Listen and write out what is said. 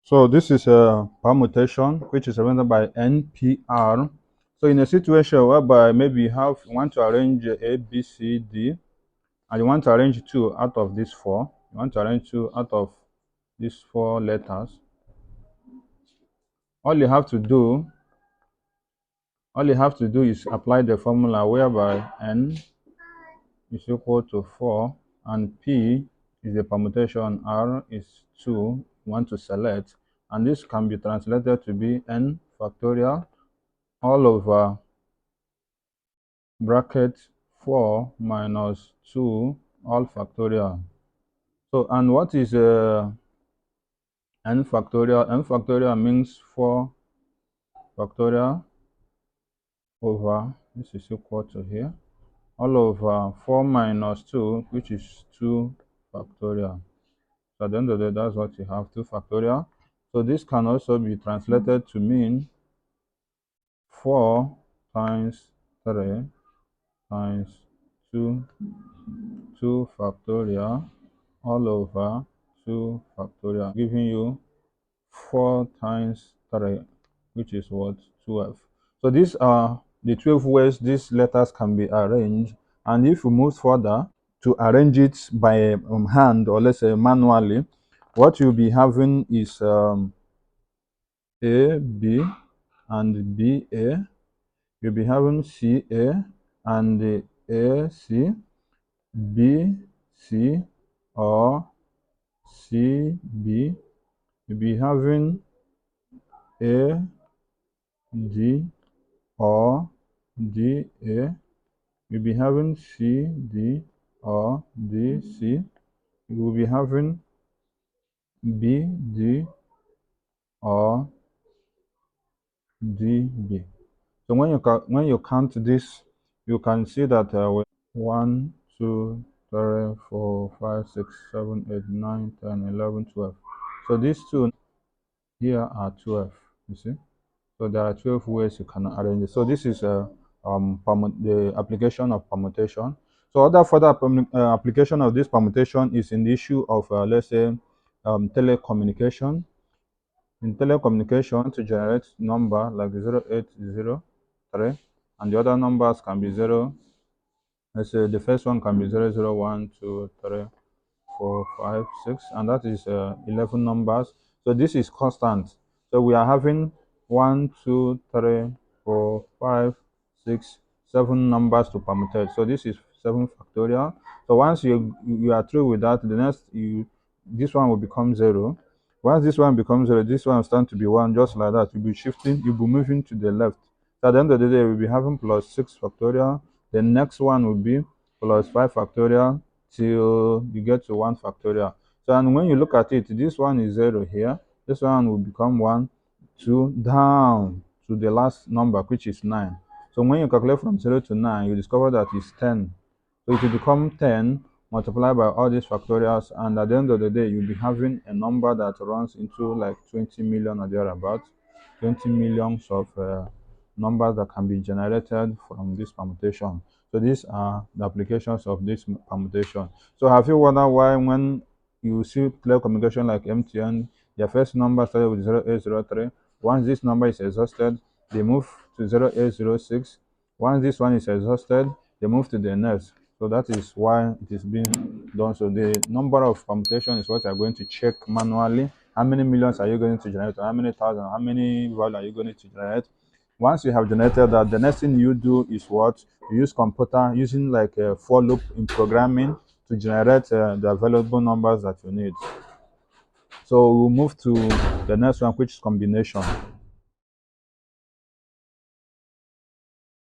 So this is a permutation which is represented by NPR. So in a situation whereby maybe you want to arrange A, B, C, D, and you want to arrange two out of these four, you want to arrange two out of these four letters, all you have to do, is apply the formula whereby N is equal to 4 and P is the permutation, R is 2, you want to select, and this can be translated to be N factorial all over bracket 4 minus 2 all factorial. So, and what is n factorial? N factorial means 4 factorial over, this is equal to here, all over 4 minus 2, which is 2 factorial. So at the end of the day, that's what you have, 2 factorial. So this can also be translated to mean 4 times 3 times 2 factorial all over 2 factorial, giving you 4 times 3, which is what? 12. So these are the 12 ways these letters can be arranged. And if we move further to arrange it by hand, or let's say manually, what you'll be having is A, B, and B, A. You'll be having C, A, and A, C, B, C, or C, B. You'll be having A, D, or D, A. You'll be having C, D, or D, C. You will be having B, D, or D, B. So when you count this, you can see that 1, 2, 3, 4, 5, 6, 7, 8, 9, 10, 11, 12. So these two here are 12. You see. So there are 12 ways you can arrange it. So this is the application of permutation. So other further application of this permutation is in the issue of, let's say, telecommunication. In telecommunication, to generate number like 0803, and the other numbers can be 0. Let's say the first one can be 001, 2, 3, 4, 5, 6, and that is 11 numbers. So this is constant. So we are having 1, 2, 3, 4, 5, 6, 7 numbers to permutate. So this is 7 factorial. So once you are through with that, the next this one will become 0. Once this one becomes 0, this one will stand to be 1, just like that. You'll be shifting, you'll be moving to the left. So at the end of the day, we'll be having plus 6 factorial. The next one will be plus 5 factorial till you get to 1 factorial. So, and when you look at it, this one is 0 here. This one will become 1, 2, down to the last number, which is 9. So when you calculate from 0 to 9, you discover that it's 10. So it will become 10 multiplied by all these factorials, and at the end of the day, you'll be having a number that runs into like 20 million or thereabouts, 20 millions of numbers that can be generated from this permutation. So these are the applications of this permutation. So have you wondered why when you see telecommunication like MTN, their first number started with 0803. Once this number is exhausted, they move to 0806. Once this one is exhausted, they move to the next. So that is why it is being done. So the number of permutation is what you are going to check manually. How many millions are you going to generate? How many thousand? How many value are you going to generate? Once you have generated that, the next thing you do is what? You use computer using like a for loop in programming to generate the available numbers that you need. So we'll move to the next one, which is combination.